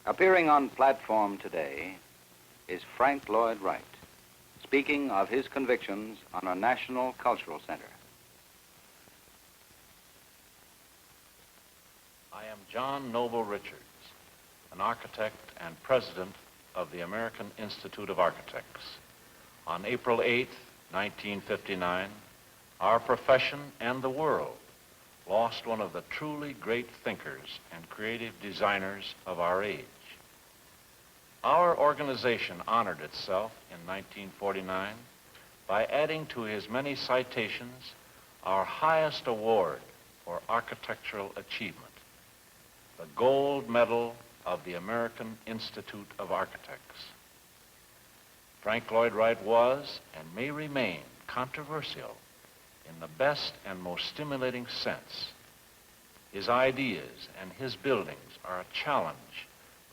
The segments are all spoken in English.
Appearing on platform today is Frank Lloyd Wright, speaking of his convictions on a national cultural center. I am John Noble Richards, an architect and president of the American Institute of Architects. On April 8, 1959, our profession and the world lost one of the truly great thinkers and creative designers of our age. Our organization honored itself in 1949 by adding to his many citations our highest award for architectural achievement, the Gold Medal of the American Institute of Architects. Frank Lloyd Wright was and may remain controversial in the best and most stimulating sense. His ideas and his buildings are a challenge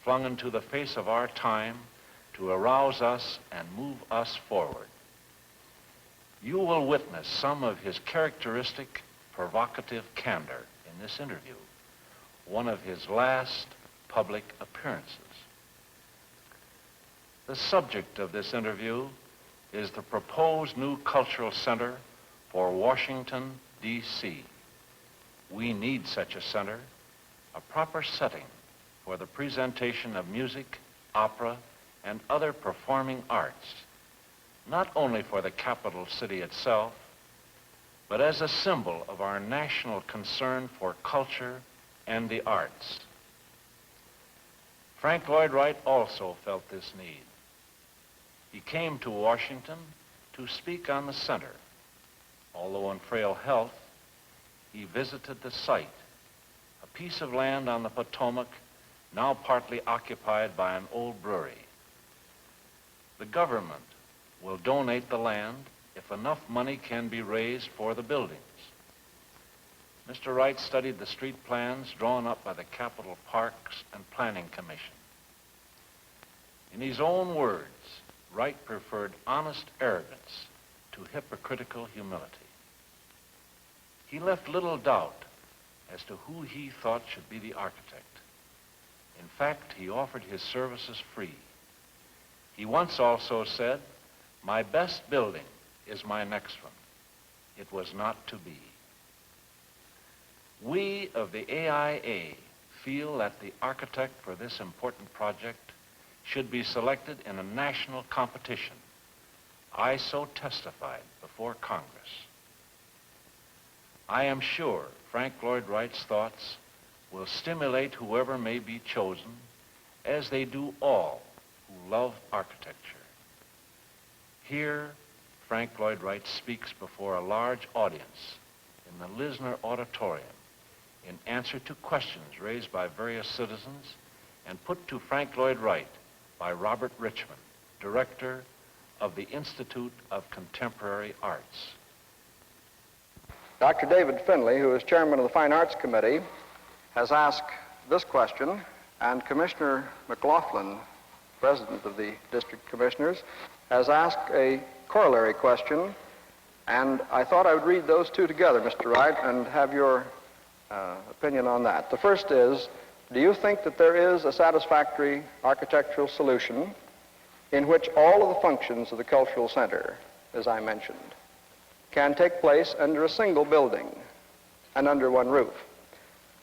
flung into the face of our time to arouse us and move us forward. You will witness some of his characteristic, provocative candor in this interview, one of his last public appearances. The subject of this interview is the proposed new cultural center for Washington, D.C. We need such a center, a proper setting for the presentation of music, opera, and other performing arts, not only for the capital city itself, but as a symbol of our national concern for culture and the arts. Frank Lloyd Wright also felt this need. He came to Washington to speak on the center. Although in frail health, he visited the site, a piece of land on the Potomac now partly occupied by an old brewery. The government will donate the land if enough money can be raised for the buildings. Mr. Wright studied the street plans drawn up by the Capitol Parks and Planning Commission. In his own words, Wright preferred honest arrogance to hypocritical humility. He left little doubt as to who he thought should be the architect. In fact, he offered his services free. He once also said, "My best building is my next one." It was not to be. We of the AIA feel that the architect for this important project should be selected in a national competition. I so testified before Congress. I am sure Frank Lloyd Wright's thoughts will stimulate whoever may be chosen, as they do all who love architecture. Here, Frank Lloyd Wright speaks before a large audience in the Lisner Auditorium in answer to questions raised by various citizens and put to Frank Lloyd Wright by Robert Richmond, director of the Institute of Contemporary Arts. Dr. David Finley, who is chairman of the Fine Arts Committee, has asked this question, and Commissioner McLaughlin, president of the District Commissioners, has asked a corollary question, and I thought I would read those two together, Mr. Wright, and have your opinion on that. The first is, do you think that there is a satisfactory architectural solution in which all of the functions of the cultural center, as I mentioned, can take place under a single building and under one roof?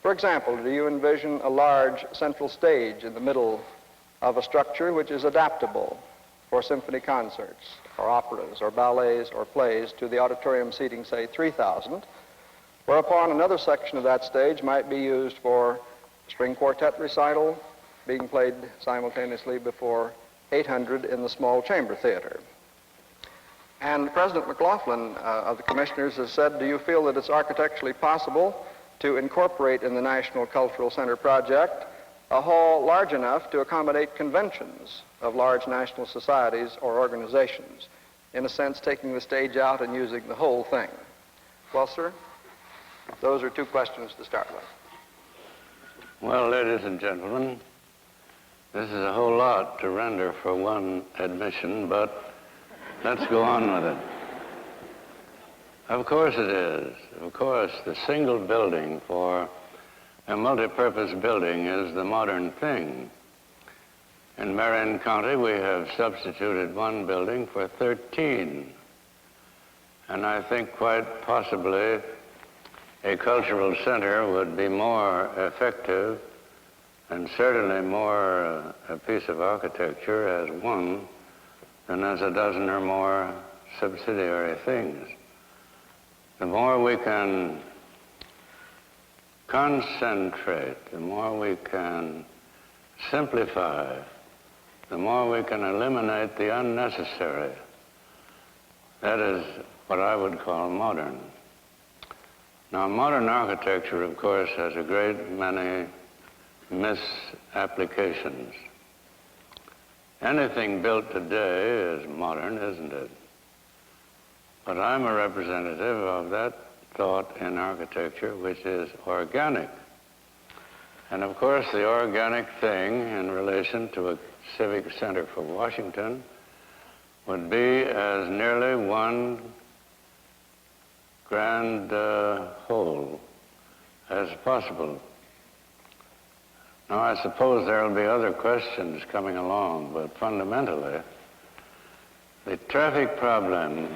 For example, do you envision a large central stage in the middle of a structure which is adaptable for symphony concerts or operas or ballets or plays to the auditorium seating, say, 3,000, whereupon another section of that stage might be used for string quartet recital being played simultaneously before 800 in the small chamber theater? And President McLaughlin of the Commissioners has said, do you feel that it's architecturally possible to incorporate in the National Cultural Center project a hall large enough to accommodate conventions of large national societies or organizations, in a sense taking the stage out and using the whole thing? Well, sir, those are two questions to start with. Well, ladies and gentlemen, this is a whole lot to render for one admission, but let's go on with it. Of course it is. Of course, the single building for a multi-purpose building is the modern thing. In Marion County, we have substituted one building for 13. And I think quite possibly a cultural center would be more effective and certainly more a piece of architecture as one than as a dozen or more subsidiary things. The more we can concentrate, the more we can simplify, the more we can eliminate the unnecessary. That is what I would call modern. Now, modern architecture, of course, has a great many misapplications. Anything built today is modern, isn't it? But I'm a representative of that thought in architecture, which is organic. And of course, the organic thing in relation to a civic center for Washington would be as nearly one grand whole as possible. Now, I suppose there will be other questions coming along, but fundamentally, the traffic problem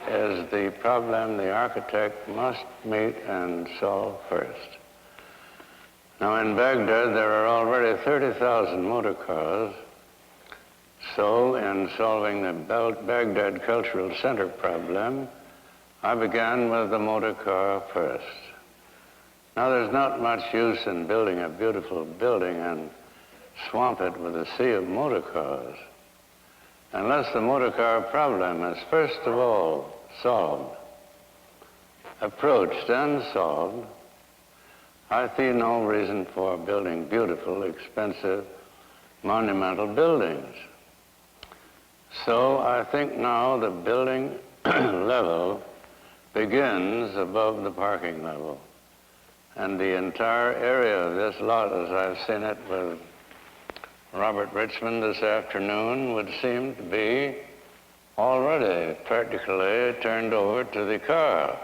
is the problem the architect must meet and solve first. Now, in Baghdad, there are already 30,000 motor cars. So, in solving the Baghdad Cultural Center problem, I began with the motor car first. Now, there's not much use in building a beautiful building and swamp it with a sea of motor cars unless the motor car problem is first of all solved, approached and solved. I see no reason for building beautiful, expensive, monumental buildings. So I think now the building level begins above the parking level. And the entire area of this lot, as I've seen it with Robert Richmond this afternoon, would seem to be already practically turned over to the car,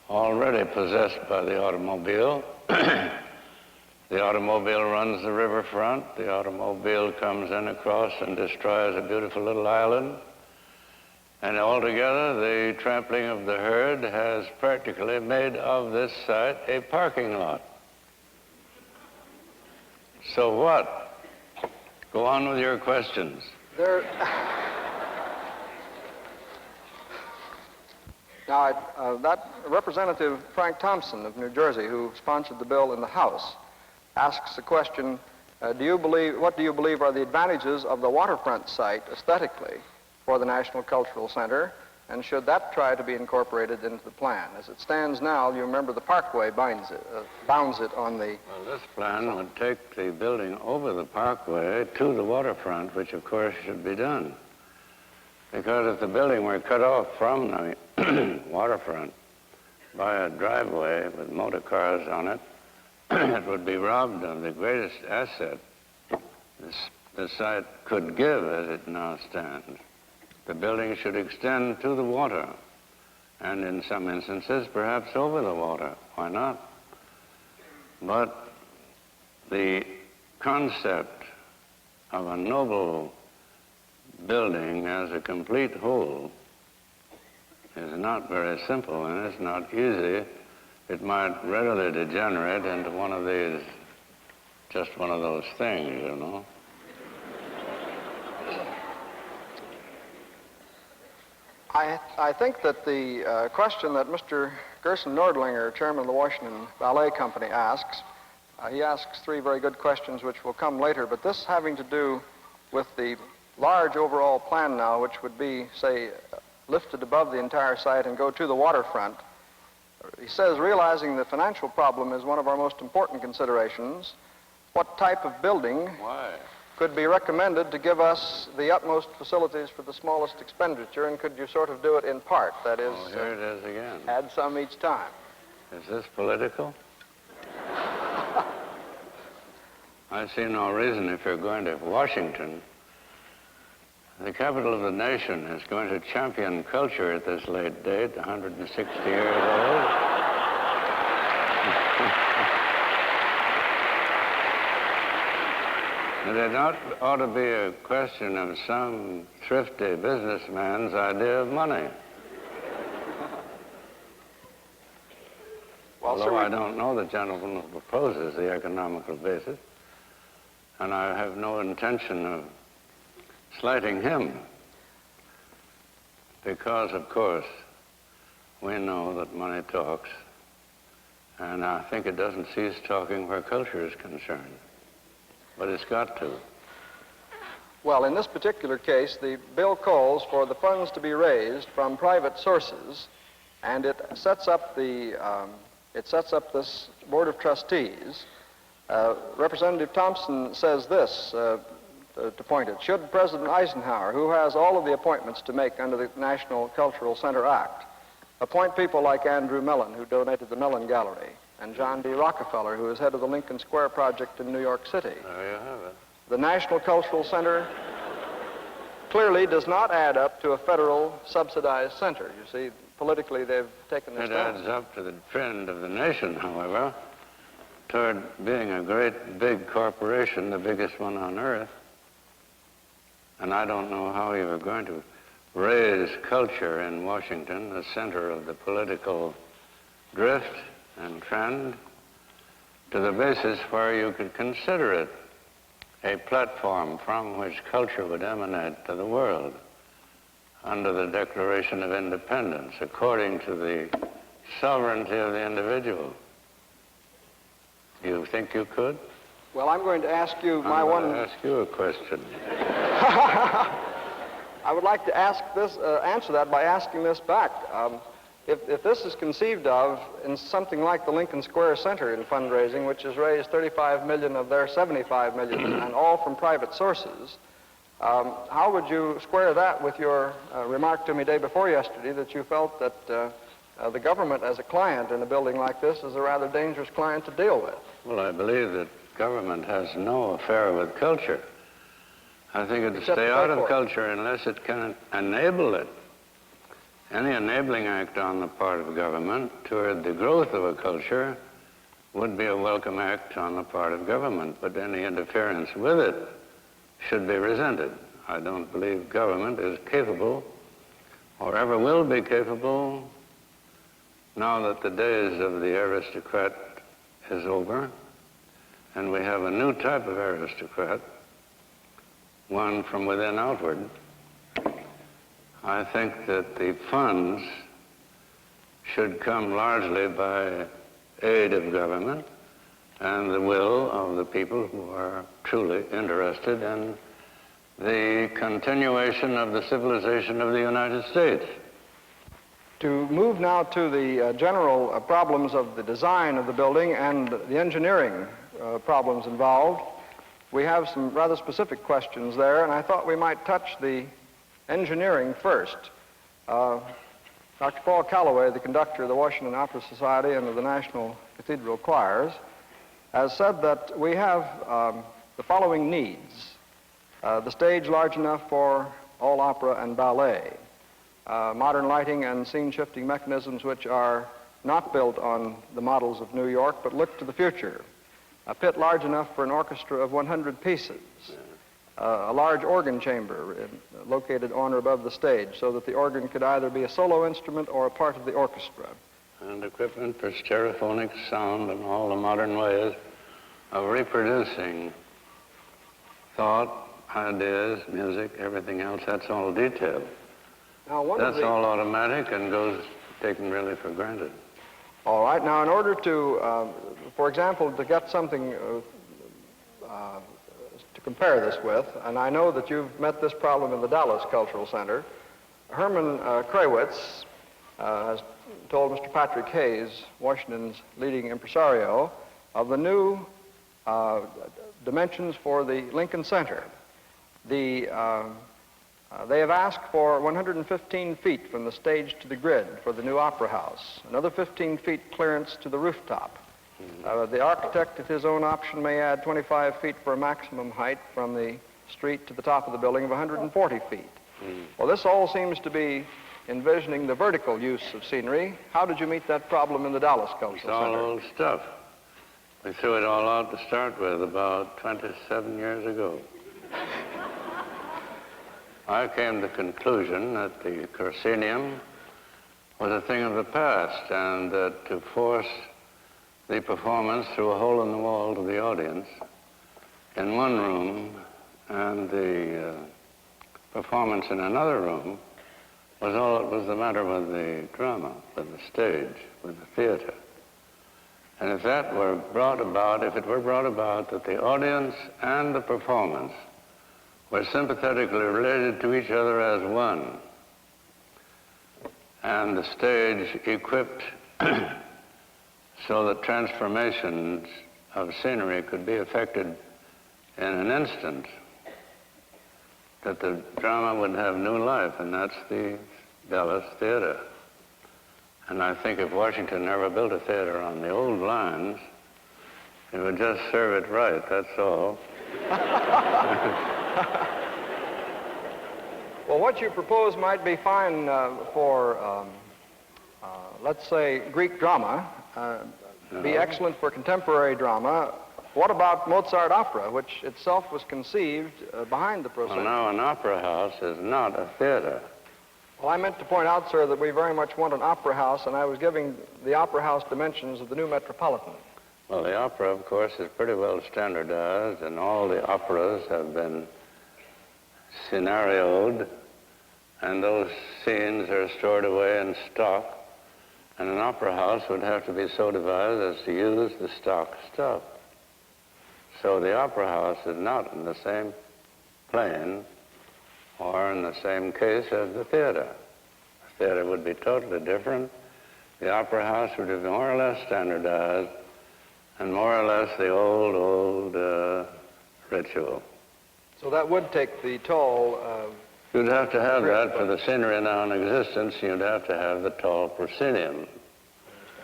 already possessed by the automobile. The automobile runs the riverfront. The automobile comes in across and destroys a beautiful little island. And altogether, the trampling of the herd has practically made of this site a parking lot. So what? Go on with your questions. Now, that Representative Frank Thompson of New Jersey, who sponsored the bill in the House, asks the question, what do you believe are the advantages of the waterfront site aesthetically for the National Cultural Center, and should that try to be incorporated into the plan? As it stands now, you remember the Parkway bounds it on the... Well, this plan would take the building over the Parkway to the waterfront, which of course should be done. Because if the building were cut off from the waterfront by a driveway with motor cars on it, it would be robbed of the greatest asset the site could give as it now stands. The building should extend to the water, and in some instances, perhaps over the water. Why not? But the concept of a noble building as a complete whole is not very simple, and it's not easy. It might readily degenerate into one of these, just one of those things, you know. I think that the question that Mr. Gerson Nordlinger, chairman of the Washington Ballet Company, asks, he asks three very good questions which will come later, but this having to do with the large overall plan now, which would be, say, lifted above the entire site and go to the waterfront. He says, realizing the financial problem is one of our most important considerations, what type of building could be recommended to give us the utmost facilities for the smallest expenditure, and could you sort of do it in part? That is, here it is again. Add some each time. Is this political? I see no reason if you're going to Washington. The capital of the nation is going to champion culture at this late date, 160 years old. It ought to be a question of some thrifty businessman's idea of money. Well, Although I don't know the gentleman who proposes the economical basis, and I have no intention of slighting him, because, of course, we know that money talks, and I think it doesn't cease talking where culture is concerned. But it's got to. Well, in this particular case, the bill calls for the funds to be raised from private sources, and it sets up this Board of Trustees. Representative Thompson says this, to point it: should President Eisenhower, who has all of the appointments to make under the National Cultural Center Act, appoint people like Andrew Mellon, who donated the Mellon Gallery, and John D. Rockefeller, who is head of the Lincoln Square project in New York City? There you have it. The National Cultural Center clearly does not add up to a federal subsidized center. You see, politically they've taken this It down. adds up to the trend of the nation, however, toward being a great big corporation, the biggest one on earth. And I don't know how you are going to raise culture in Washington, the center of the political drift and trend, to the basis where you could consider it a platform from which culture would emanate to the world under the Declaration of Independence, according to the sovereignty of the individual. You think you could? Well, I'm going to ask you my I'm one... going to ask you a question. I would like to answer that by asking this back. If this is conceived of in something like the Lincoln Square Center in fundraising, which has raised $35 million of their $75 million, and all from private sources, how would you square that with your remark to me day before yesterday that you felt that the government as a client in a building like this is a rather dangerous client to deal with? Well, I believe that government has no affair with culture. I think it would stay out of culture unless it can enable it. Any enabling act on the part of government toward the growth of a culture would be a welcome act on the part of government, but any interference with it should be resented. I don't believe government is capable or ever will be capable, now that the days of the aristocrat is over, and we have a new type of aristocrat, one from within outward. I think that the funds should come largely by aid of government and the will of the people who are truly interested in the continuation of the civilization of the United States. To move now to the general problems of the design of the building and the engineering problems involved, we have some rather specific questions there, and I thought we might touch the engineering first. Dr. Paul Calloway, the conductor of the Washington Opera Society and of the National Cathedral Choirs, has said that we have the following needs. The stage large enough for all opera and ballet. Modern lighting and scene-shifting mechanisms which are not built on the models of New York, but look to the future. A pit large enough for an orchestra of 100 pieces. A large organ chamber located on or above the stage so that the organ could either be a solo instrument or a part of the orchestra. And equipment for stereophonic sound and all the modern ways of reproducing thought, ideas, music, everything else. That's all detailed. Now, that's all automatic and goes taken really for granted. All right. Now, in order to, for example, to get something to compare this with, and I know that you've met this problem in the Dallas Cultural Center, Herman Krawitz has told Mr. Patrick Hayes, Washington's leading impresario, of the new dimensions for the Lincoln Center. They have asked for 115 feet from the stage to the grid for the new Opera House, another 15 feet clearance to the rooftop. The architect, at his own option, may add 25 feet for a maximum height from the street to the top of the building of 140 feet. Well, this all seems to be envisioning the vertical use of scenery. How did you meet that problem in the Dallas Cultural Center? It's all old stuff. We threw it all out to start with about 27 years ago. I came to the conclusion that the proscenium was a thing of the past, and that to force the performance through a hole in the wall to the audience in one room and the performance in another room was all that was the matter with the drama, with the stage, with the theater. And if that were brought about, if it were brought about that the audience and the performance were sympathetically related to each other as one, and the stage equipped so that transformations of scenery could be effected in an instant, that the drama would have new life, and that's the Dallas Theater. And I think if Washington ever built a theater on the old lines, it would just serve it right, that's all. Well, what you propose might be fine for, let's say, Greek drama, be excellent for contemporary drama. What about Mozart opera, which itself was conceived behind the proscenium? Well, now, an opera house is not a theater. Well, I meant to point out, sir, that we very much want an opera house, and I was giving the opera house dimensions of the new Metropolitan. Well, the opera, of course, is pretty well standardized, and all the operas have been scenarioed, and those scenes are stored away in stock, and an opera house would have to be so devised as to use the stock stuff. So the opera house is not in the same plane or in the same case as the theater. The theater would be totally different. The opera house would be more or less standardized and more or less the old ritual. So that would take the toll of... You'd have to have that for the scenery now in existence. You'd have to have the tall proscenium.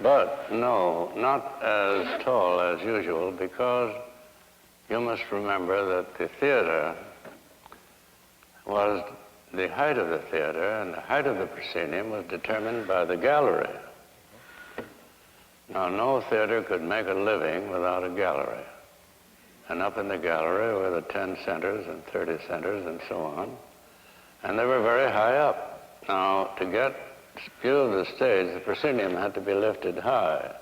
But no, not as tall as usual, because you must remember that the theater was the height of the theater, and the height of the proscenium was determined by the gallery. Now, no theater could make a living without a gallery. And up in the gallery were the 10 centers and 30 centers and so on. And they were very high up. Now, to get view of the stage, the proscenium had to be lifted high.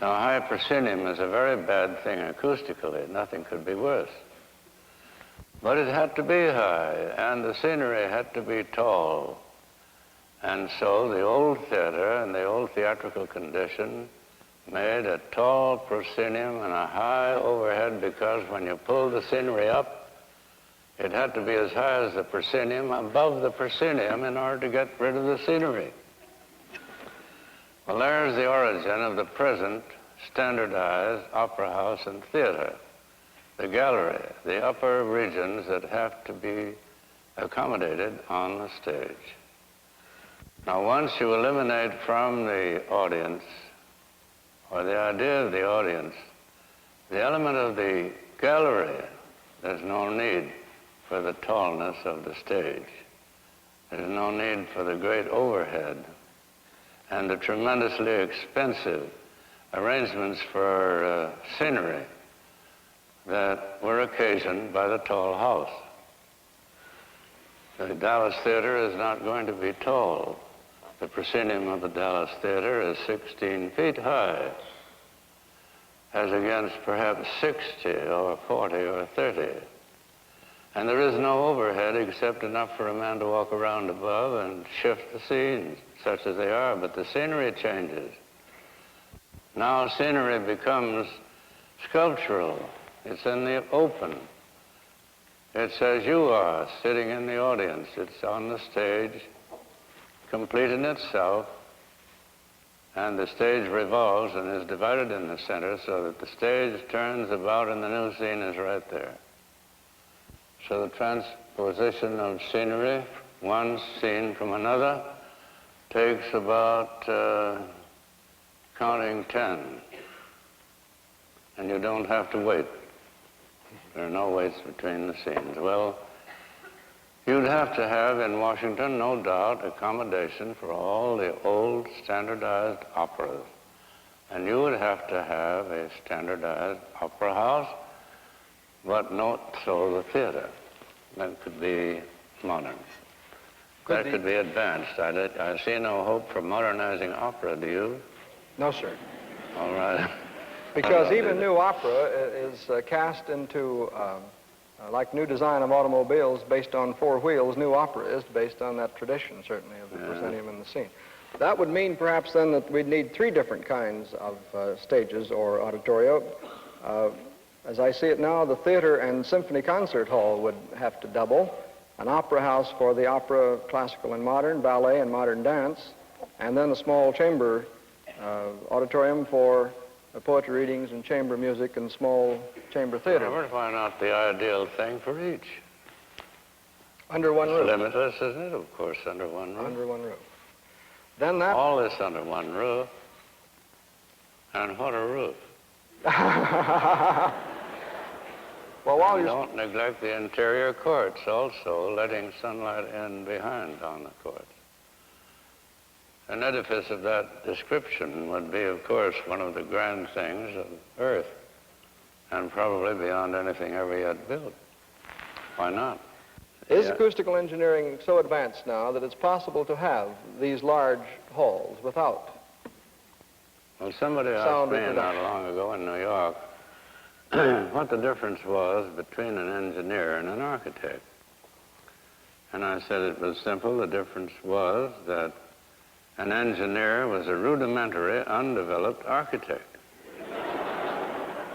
Now, high proscenium is a very bad thing acoustically. Nothing could be worse. But it had to be high, and the scenery had to be tall. And so the old theater and the old theatrical condition made a tall proscenium and a high overhead, because when you pulled the scenery up, it had to be as high as the proscenium, above the proscenium, in order to get rid of the scenery. Well, there's the origin of the present standardized opera house and theater. The gallery, the upper regions that have to be accommodated on the stage. Now, once you eliminate from the audience, or the idea of the audience, the element of the gallery, there's no need for the tallness of the stage. There's no need for the great overhead and the tremendously expensive arrangements for scenery that were occasioned by the tall house. The Dallas Theater is not going to be tall. The proscenium of the Dallas Theater is 16 feet high, as against perhaps 60 or 40 or 30. And there is no overhead except enough for a man to walk around above and shift the scenes, such as they are, but the scenery changes. Now scenery becomes sculptural. It's in the open. It's as you are, sitting in the audience. It's on the stage, complete in itself, and the stage revolves and is divided in the center so that the stage turns about and the new scene is right there. So the transposition of scenery, one scene from another, takes about counting 10. And you don't have to wait. There are no waits between the scenes. Well, you'd have to have in Washington, no doubt, accommodation for all the old standardized operas And you would have to have a standardized opera house, but not so the theater. That could be modern. That could be advanced. I see no hope for modernizing opera, do you? No, sir. All right. Because even new opera is cast into, like new design of automobiles based on four wheels, new opera is based on that tradition, certainly, of the proscenium and the scene. That would mean perhaps then that we'd need three different kinds of stages or auditoria. As I see it now, the theater and symphony concert hall would have to double, an opera house for the opera, classical and modern, ballet and modern dance, and then a small chamber auditorium for poetry readings and chamber music and small chamber theater. We're to find out the ideal thing for each. Under one roof. Limitless, isn't it? Of course, under one roof. Under one roof. Then that... All this under one roof. And what a roof. Well, while you don't neglect the interior courts also, letting sunlight in behind on the courts. An edifice of that description would be, of course, one of the grand things of Earth, and probably beyond anything ever yet built. Why not? Is acoustical engineering so advanced now that it's possible to have these large halls without? Well, somebody asked me not long ago in New York what the difference was between an engineer and an architect. And I said it was simple. The difference was that an engineer was a rudimentary, undeveloped architect.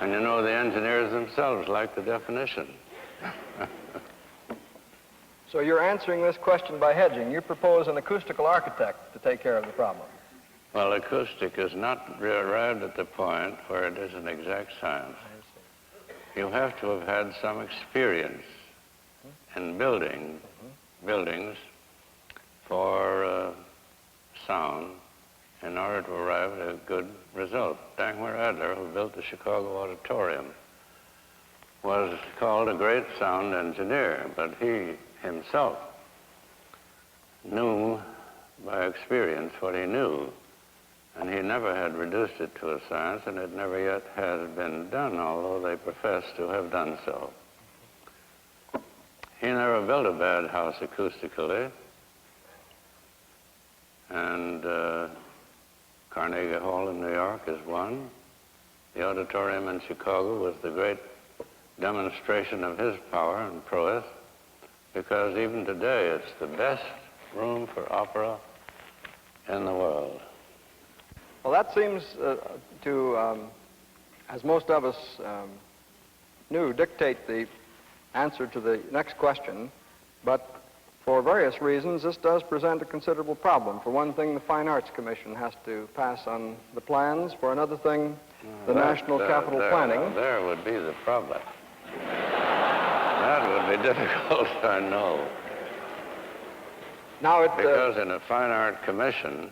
And you know, the engineers themselves like the definition. So you're answering this question by hedging. You propose an acoustical architect to take care of the problem. Well, acoustic is not arrived at the point where it is an exact science. You have to have had some experience in buildings for sound in order to arrive at a good result. Dagmar Adler, who built the Chicago Auditorium, was called a great sound engineer, but he himself knew by experience what he knew, and he never had reduced it to a science, and it never yet has been done, although they profess to have done so. He never built a bad house acoustically, and Carnegie Hall in New York is one. The auditorium in Chicago was the great demonstration of his power and prowess, because even today it's the best room for opera in the world. Well, that seems to, as most of us knew, dictate the answer to the next question, but for various reasons, this does present a considerable problem. For one thing, the Fine Arts Commission has to pass on the plans. For another thing, the National Capital Planning. There would be the problem. That would be difficult, I know. Now because in a Fine Art Commission,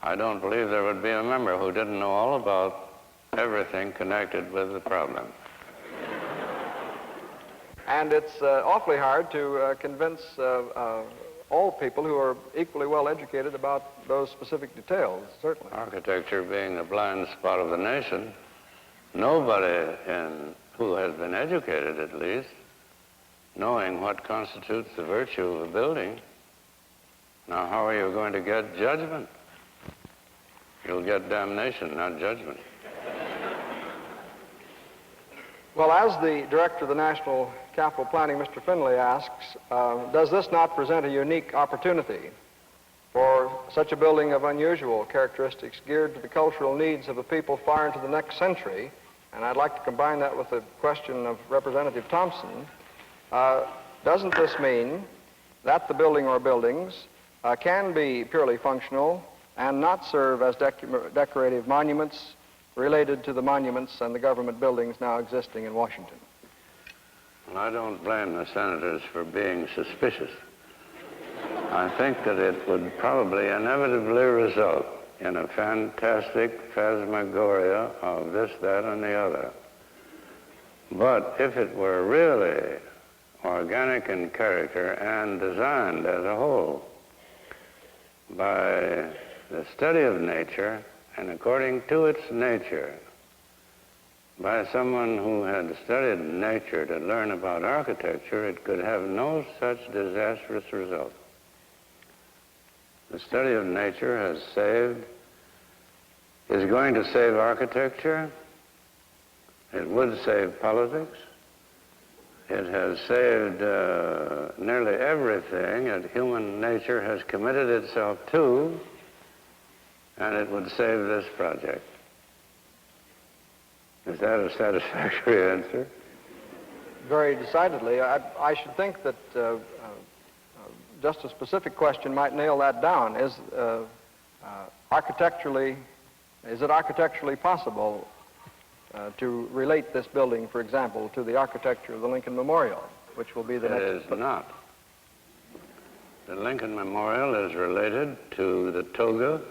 I don't believe there would be a member who didn't know all about everything connected with the problem. And it's awfully hard to convince all people who are equally well educated about those specific details, certainly. Architecture being the blind spot of the nation, nobody who has been educated, at least, knowing what constitutes the virtue of a building. Now, how are you going to get judgment? You'll get damnation, not judgment. Well, as the director of the National Capital Planning, Mr. Finley asks, does this not present a unique opportunity for such a building of unusual characteristics geared to the cultural needs of a people far into the next century? And I'd like to combine that with the question of Representative Thompson. Doesn't this mean that the building or buildings can be purely functional and not serve as decorative monuments related to the monuments and the government buildings now existing in Washington? Well, I don't blame the senators for being suspicious. I think that it would probably inevitably result in a fantastic phantasmagoria of this, that, and the other. But if it were really organic in character and designed as a whole by the study of nature and according to its nature, by someone who had studied nature to learn about architecture, it could have no such disastrous result. The study of nature is going to save architecture. It would save politics. It has saved nearly everything that human nature has committed itself to, and it would save this project. Is that a satisfactory answer? Very decidedly. I should think that just a specific question might nail that down. Is it architecturally possible to relate this building, for example, to the architecture of the Lincoln Memorial, which will be the next... It is not. The Lincoln Memorial is related to the toga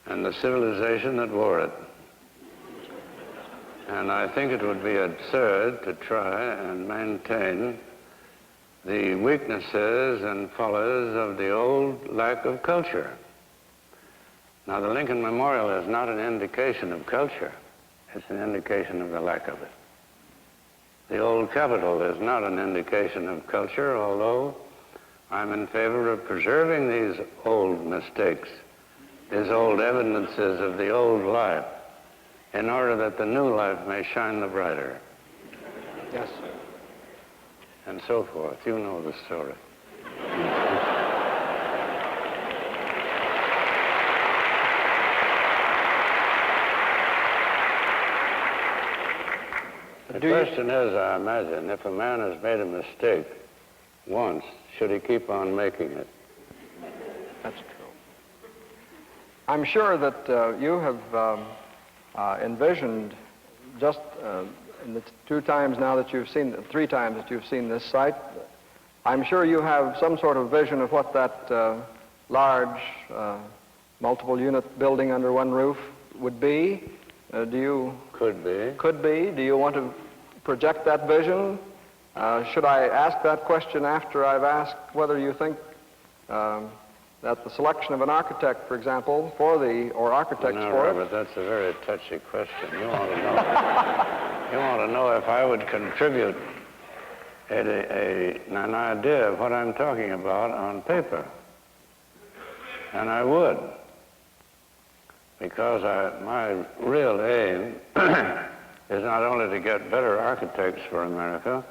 and the civilization that wore it. And I think it would be absurd to try and maintain the weaknesses and follies of the old lack of culture. Now, the Lincoln Memorial is not an indication of culture. It's an indication of the lack of it. The old Capitol is not an indication of culture, although I'm in favor of preserving these old mistakes, these old evidences of the old life, in order that the new life may shine the brighter. Yes. And so forth. You know the story. The question is, I imagine, if a man has made a mistake once, should he keep on making it? That's true. I'm sure that you have envisioned just in the three times that you've seen this site, I'm sure you have some sort of vision of what that large multiple unit building under one roof would be. Do you? Could be. Could be. Do you want to project that vision? Should I ask that question after I've asked whether you think that the selection of an architect, for example, or architects no, for Robert, that's a very touchy question. You want to know, you want to know if I would contribute an idea of what I'm talking about on paper. And I would, because my real aim is not only to get better architects for America,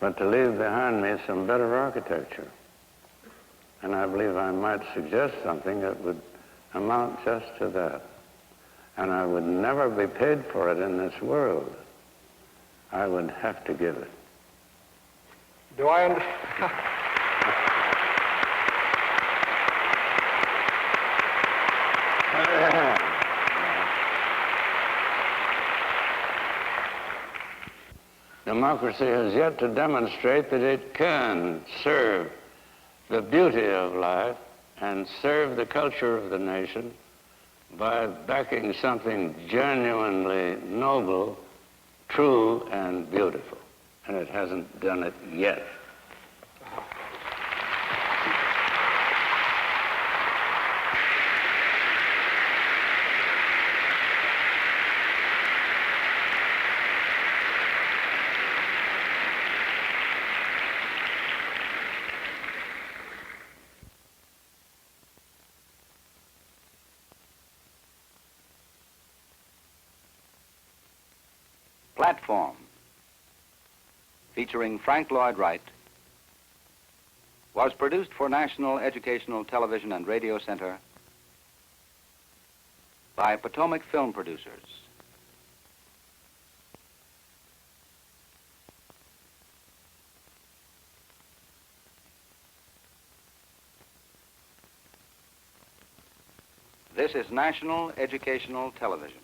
but to leave behind me some better architecture. And I believe I might suggest something that would amount just to that. And I would never be paid for it in this world. I would have to give it. Do I understand? Democracy has yet to demonstrate that it can serve the beauty of life and serve the culture of the nation by backing something genuinely noble, true, and beautiful. And it hasn't done it yet. Platform, featuring Frank Lloyd Wright, was produced for National Educational Television and Radio Center by Potomac Film Producers. This is National Educational Television.